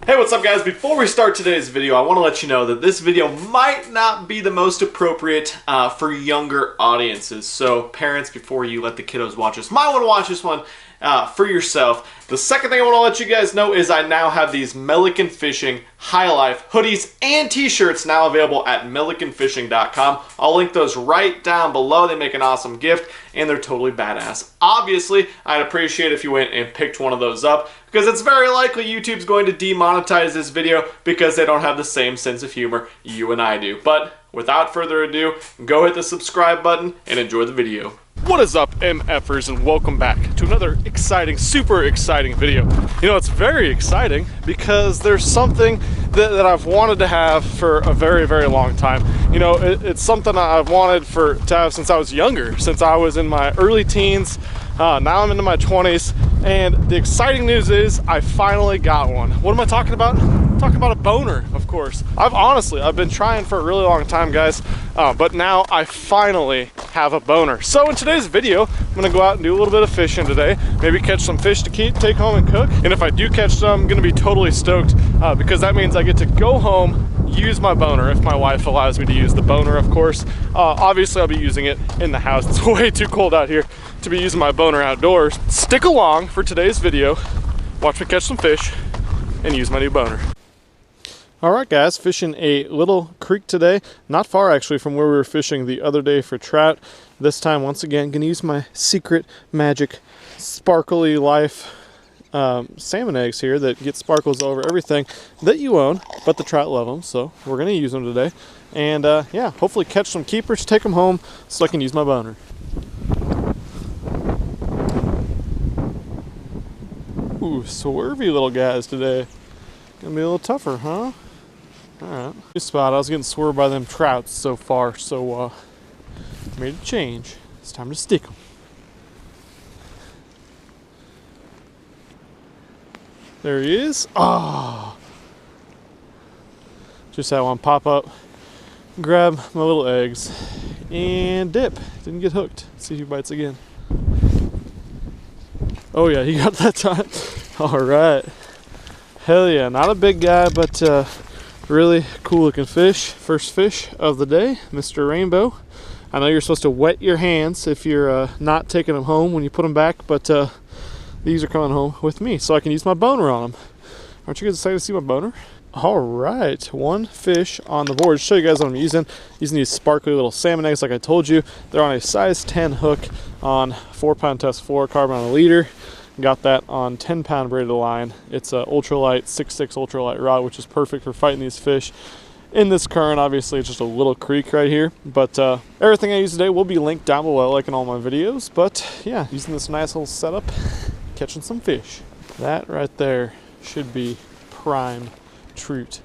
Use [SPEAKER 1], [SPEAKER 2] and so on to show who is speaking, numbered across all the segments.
[SPEAKER 1] Hey, what's up guys? Before we start today's video, I want to let you know that this video might not be the most appropriate for younger audiences. So parents, before you let the kiddos watch this, might want to watch this one for yourself. The second thing I want to let you guys know is I now have these Milliken Fishing High Life hoodies and t-shirts now available at millikenfishing.com. I'll link those right down below. They make an awesome gift and they're totally badass. Obviously, I'd appreciate if you went and picked one of those up because it's very likely YouTube's going to demonetize this video because they don't have the same sense of humor you and I do. But without further ado, go hit the subscribe button and enjoy the video. What is up, MFers, and welcome back to another exciting, super exciting video. You know, it's very exciting because there's something that I've wanted to have for a very, very long time. You know, it's something I've wanted to have since I was younger, since I was in my early teens. Now I'm into my 20s, and the exciting news is I finally got one. What am I talking about? I'm talking about a boner, of course. I've been trying for a really long time, guys, but now I finally have a boner. So in today's video, I'm gonna go out and do a little bit of fishing today, maybe catch some fish to take home and cook. And if I do catch some, I'm gonna be totally stoked because that means I get to go home, use my boner, if my wife allows me to use the boner, of course. Obviously, I'll be using it in the house. It's way too cold out here to be using my boner outdoors. Stick along for today's video, watch me catch some fish, and use my new boner. Alright guys, fishing a little creek today, not far actually from where we were fishing the other day for trout. This time, once again, gonna use my secret magic sparkly life salmon eggs here that get sparkles over everything that you own, but the trout love them, so we're gonna use them today. And yeah, hopefully catch some keepers, take them home so I can use my boner. Ooh, swervy little guys today. Gonna be a little tougher, huh? Alright. This spot, I was getting swerved by them trouts so far, so made a change. It's time to stick them. There he is. Ah! Just had one pop up, grab my little eggs, and dip. Didn't get hooked. Let's see if he bites again. Oh yeah, he got that time. Alright. Hell yeah, not a big guy, but really cool looking fish. First fish of the day, Mr. Rainbow. I know you're supposed to wet your hands if you're not taking them home when you put them back, but these are coming home with me so I can use my boner on them. Aren't you guys excited to see my boner? Alright, one fish on the board. Show you guys what I'm using. Using these sparkly little salmon eggs like I told you. They're on a size 10 hook on 4-pound test fluorocarbon on a leader. Got that on 10-pound braided line. It's a ultralight 6.6 ultralight rod, which is perfect for fighting these fish in this current. Obviously it's just a little creek right here, but everything I use today will be linked down below like in all my videos. But yeah, using this nice little setup, catching some fish. That right there should be prime trout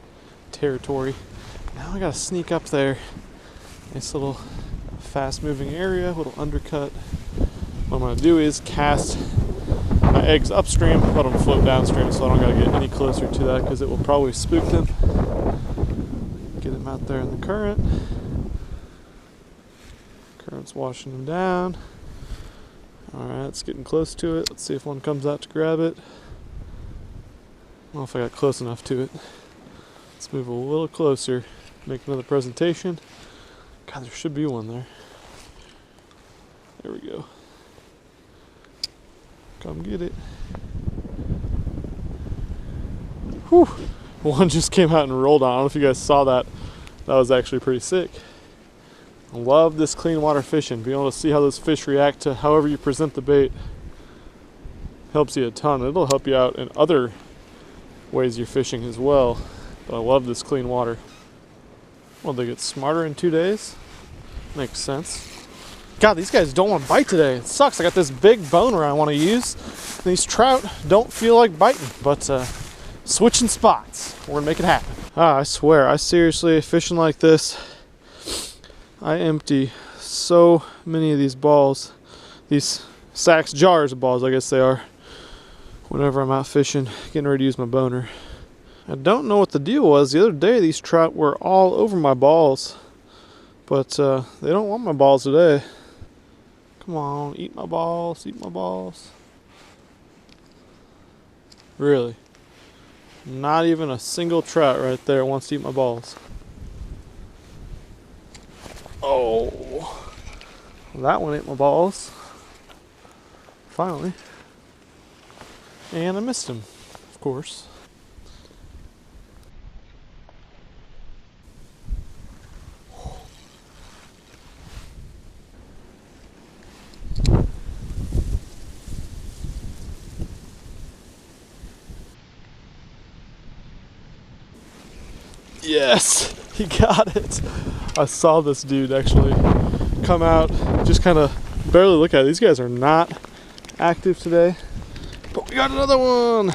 [SPEAKER 1] territory. Now I gotta sneak up there. Nice little fast moving area, little undercut. What I'm gonna do is cast my eggs upstream, let them float downstream so I don't gotta get any closer to that because it will probably spook them. Get them out there in the current. Current's washing them down. Alright, it's getting close to it. Let's see if one comes out to grab it. I don't know if I got close enough to it. Let's move a little closer, make another presentation. God, there should be one there. There we go. Come get it. Whew. One just came out and rolled on. I don't know if you guys saw that. That was actually pretty sick. I love this clean water fishing. Being able to see how those fish react to however you present the bait helps you a ton. It'll help you out in other ways you're fishing as well. But I love this clean water. Well, they get smarter in 2 days. Makes sense. God, these guys don't want to bite today. It sucks. I got this big boner I want to use. These trout don't feel like biting, but switching spots. We're going to make it happen. I swear, I seriously, fishing like this, I empty so many of these balls. These sacks, jars of balls, I guess they are. Whenever I'm out fishing, getting ready to use my boner. I don't know what the deal was. The other day, these trout were all over my balls. But they don't want my balls today. Come on, eat my balls, eat my balls. Really?
[SPEAKER 2] Not even a single trout right there wants to eat my balls. Oh, that one ate my balls. Finally. And I missed him, of course. Yes, he got it. I saw this dude actually come out, just kind of barely look at it. These guys are not active today, but we got another one.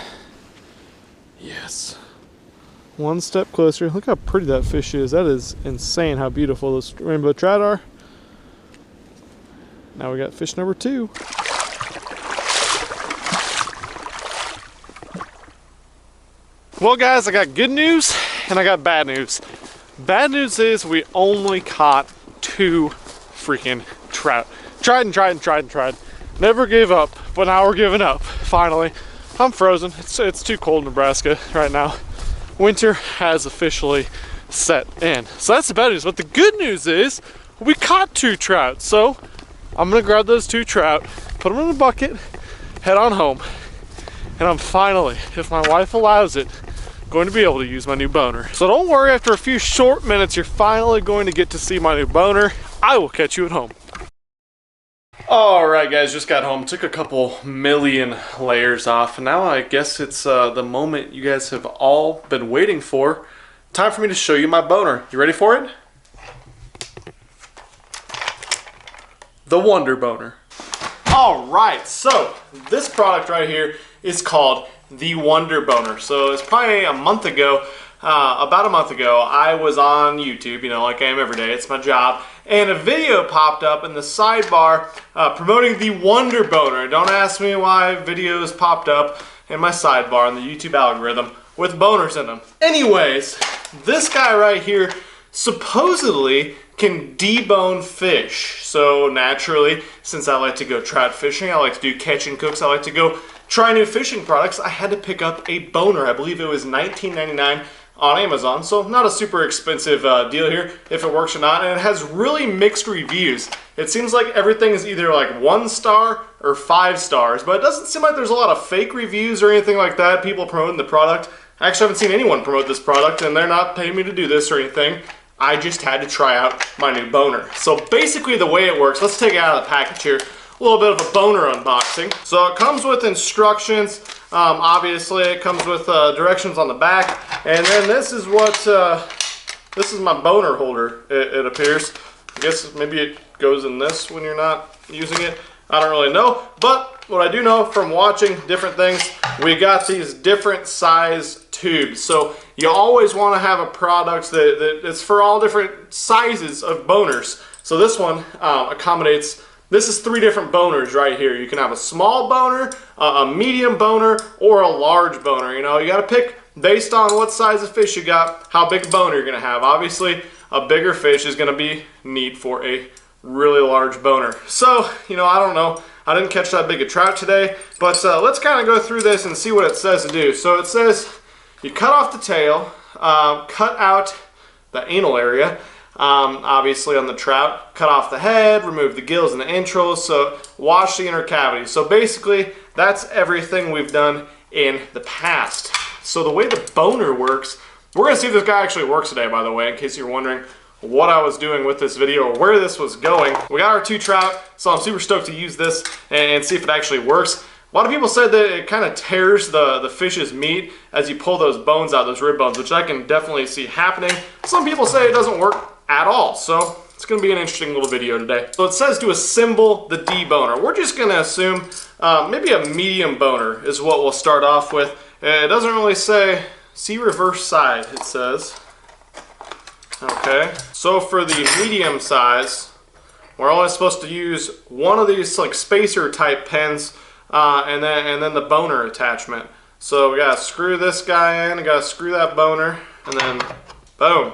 [SPEAKER 2] Yes. One step closer. Look how pretty that fish is. That is insane how beautiful those rainbow trout are. Now we got fish number 2. Well guys, I got good news and I got bad news. Bad news is we only caught 2 freaking trout. Tried. Never gave up, but now we're giving up. Finally, I'm frozen. It's too cold in Nebraska right now. Winter has officially set in. So that's the bad news. But the good news is we caught 2 trout. So I'm gonna grab those 2 trout, put them in a bucket, head on home. And I'm finally, if my wife allows it, going to be able to use my new boner. So don't worry, after a few short minutes, you're finally going to get to see my new boner. I will catch you at home. All right, guys, just got home. Took a couple million layers off, and now I guess it's the moment you guys have all been waiting for. Time for me to show you my boner. You ready for it? The Wunder Boner. All right, so this product right here is called the Wunder Boner. So it's probably a month ago, about a month ago, I was on YouTube, you know, like I am every day, it's my job, and a video popped up in the sidebar promoting the Wunder Boner. Don't ask me why videos popped up in my sidebar in the YouTube algorithm with boners in them. Anyways, this guy right here supposedly can debone fish. So naturally, since I like to go trout fishing, I like to do catch and cooks, I like to go try new fishing products, I had to pick up a boner. I believe it was $19.99 on Amazon, so not a super expensive deal here, if it works or not, and it has really mixed reviews. It seems like everything is either like 1 star or 5 stars, but it doesn't seem like there's a lot of fake reviews or anything like that, people promoting the product. I actually haven't seen anyone promote this product, and they're not paying me to do this or anything. I just had to try out my new boner. So basically the way it works, let's take it out of the package here. A little bit of a boner unboxing. So it comes with instructions. Obviously it comes with directions on the back. And then this is what, this is my boner holder, it appears. I guess maybe it goes in this when you're not using it. I don't really know. But what I do know from watching different things, we got these different size tubes. So you always want to have a product that is for all different sizes of boners. So this one accommodates, this is 3 different boners right here. You can have a small boner, a medium boner, or a large boner. You know, you got to pick based on what size of fish you got, how big a boner you're going to have. Obviously, a bigger fish is going to be need for a really large boner. So, you know, I don't know. I didn't catch that big a trout today, but let's kind of go through this and see what it says to do. So it says you cut off the tail, cut out the anal area, obviously on the trout, cut off the head, remove the gills and the entrails, so wash the inner cavity. So basically, that's everything we've done in the past. So the way the boner works, we're gonna see if this guy actually works today, by the way, in case you're wondering what I was doing with this video or where this was going. We got our 2 trout, so I'm super stoked to use this and see if it actually works. A lot of people said that it kind of tears the fish's meat as you pull those bones out, those rib bones, which I can definitely see happening. Some people say it doesn't work at all, so it's going to be an interesting little video today. So it says to assemble the deboner. We're just going to assume maybe a medium boner is what we'll start off with. It doesn't really say, see reverse side, it says. Okay, so for the medium size, we're only supposed to use one of these like spacer type pins and then the boner attachment. So we gotta screw this guy in, we gotta screw that boner, and then boom.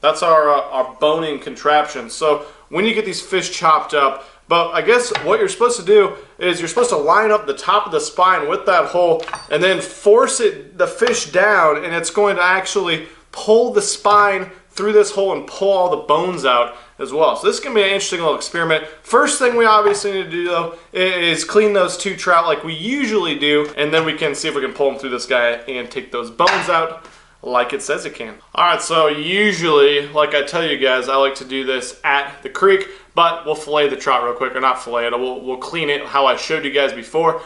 [SPEAKER 2] That's our boning contraption. So when you get these fish chopped up, But I guess what you're supposed to do is you're supposed to line up the top of the spine with that hole and then force the fish down, and it's going to actually pull the spine through this hole and pull all the bones out as well. So this is going to be an interesting little experiment. First thing we obviously need to do though is clean those 2 trout like we usually do, and then we can see if we can pull them through this guy and take those bones out like it says it can. Alright, so usually, like I tell you guys, I like to do this at the creek, but we'll fillet the trout real quick, or not fillet it, we'll clean it how I showed you guys before.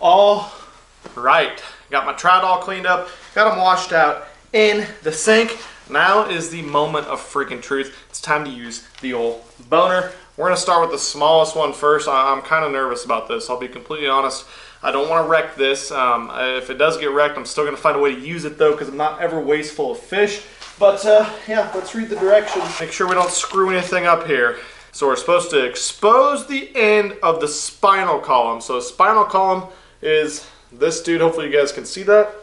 [SPEAKER 2] All right, got my trout all cleaned up, got them washed out in the sink. Now is the moment of freaking truth. It's time to use the old boner. We're gonna start with the smallest one first. I'm kind of nervous about this, I'll be completely honest. I don't want to wreck this. If it does get wrecked, I'm still gonna find a way to use it though, because I'm not ever wasteful of fish. But yeah, let's read the directions. Make sure we don't screw anything up here. So we're supposed to expose the end of the spinal column. So spinal column is this dude. Hopefully you guys can see that.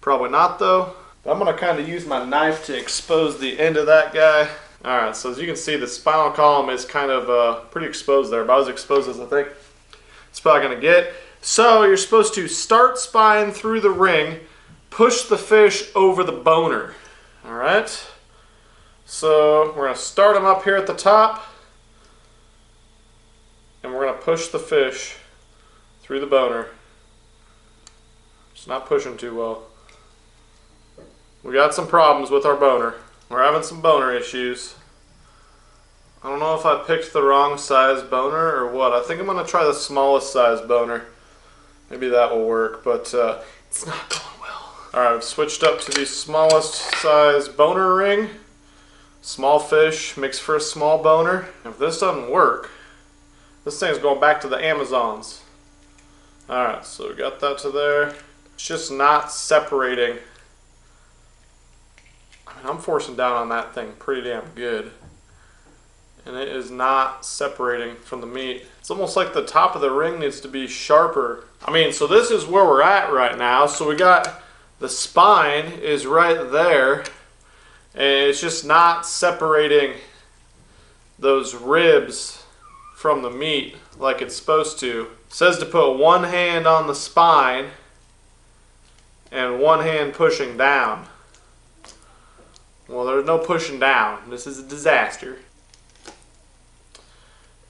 [SPEAKER 2] Probably not though. I'm going to kind of use my knife to expose the end of that guy. Alright, so as you can see, the spinal column is kind of pretty exposed there. About as exposed as I think it's probably going to get. So you're supposed to start spine through the ring, push the fish over the boner. Alright, so we're going to start him up here at the top, and we're going to push the fish through the boner. It's not pushing too well. We got some problems with our boner. We're having some boner issues. I don't know if I picked the wrong size boner or what. I think I'm going to try the smallest size boner. Maybe that will work, but it's not going well. Alright, I've switched up to the smallest size boner ring. Small fish makes for a small boner. If this doesn't work, this thing's going back to the Amazons. Alright, so we got that to there. It's just not separating. I'm forcing down on that thing pretty damn good, and it is not separating from the meat. It's almost like the top of the ring needs to be sharper. I mean, so this is where we're at right now. So we got the spine is right there, and it's just not separating those ribs from the meat like it's supposed to. It says to put one hand on the spine and one hand pushing down. Well, there's no pushing down. This is a disaster.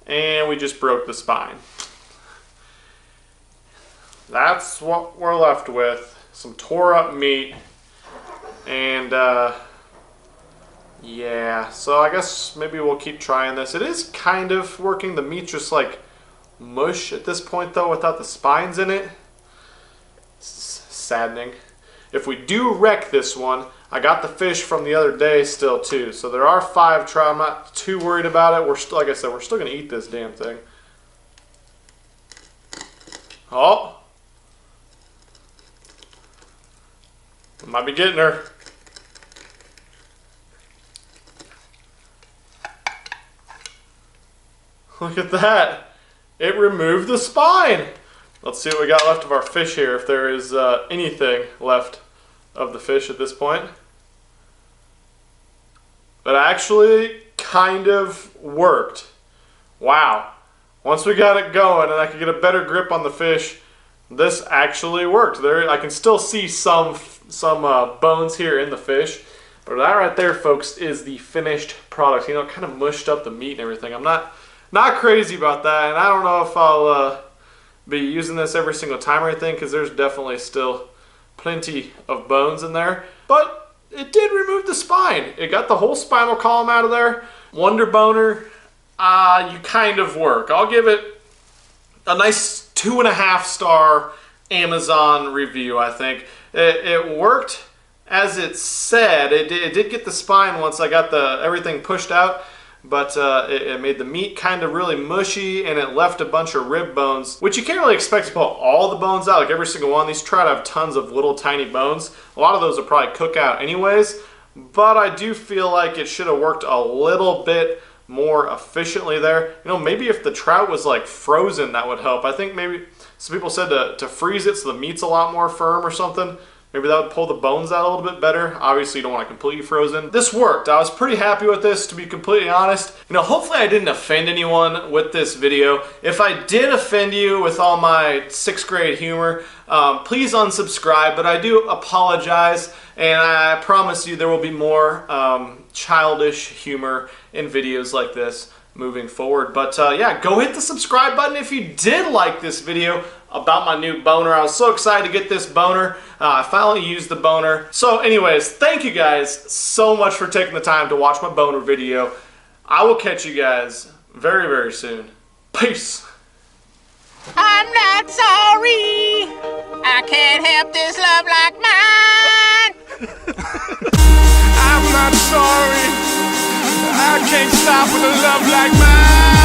[SPEAKER 2] And we just broke the spine. That's what we're left with. Some tore up meat. And yeah, so I guess maybe we'll keep trying this. It is kind of working. The meat's just like mush at this point though, without the spines in it. It's saddening. If we do wreck this one, I got the fish from the other day still too. So there are 5 trout. I'm not too worried about it. We're still, like I said, we're still going to eat this damn thing. Oh. I might be getting her. Look at that. It removed the spine. Let's see what we got left of our fish here, if there is anything left of the fish at this point. But actually kind of worked. Wow. Once we got it going and I could get a better grip on the fish, this actually worked. There, I can still see some bones here in the fish. But that right there, folks, is the finished product. You know, it kind of mushed up the meat and everything. I'm not crazy about that, and I don't know if I'll be using this every single time or anything, because there's definitely still plenty of bones in there. But it did remove the spine. It got the whole spinal column out of there. Wunder Boner, you kind of work. I'll give it a nice 2.5 star Amazon review, I think. It worked as it said. It did get the spine once I got everything pushed out, but it made the meat kind of really mushy, and it left a bunch of rib bones, which you can't really expect to pull all the bones out, like every single one. These trout have tons of little tiny bones. A lot of those will probably cook out anyways, but I do feel like it should have worked a little bit more efficiently there. You know, maybe if the trout was like frozen, that would help. I think maybe some people said to freeze it so the meat's a lot more firm or something. Maybe that would pull the bones out a little bit better. Obviously, you don't want it completely frozen. This worked. I was pretty happy with this, to be completely honest. You know, hopefully I didn't offend anyone with this video. If I did offend you with all my 6th grade humor, please unsubscribe, but I do apologize, and I promise you there will be more childish humor in videos like this moving forward. But yeah, go hit the subscribe button if you did like this video about my new boner. I was so excited to get this boner. I finally used the boner. So anyways, thank you guys so much for taking the time to watch my boner video. I will catch you guys very, very soon. Peace.
[SPEAKER 3] I'm not sorry. I can't help this love like mine.
[SPEAKER 4] I'm not sorry. I can't stop with a love like mine.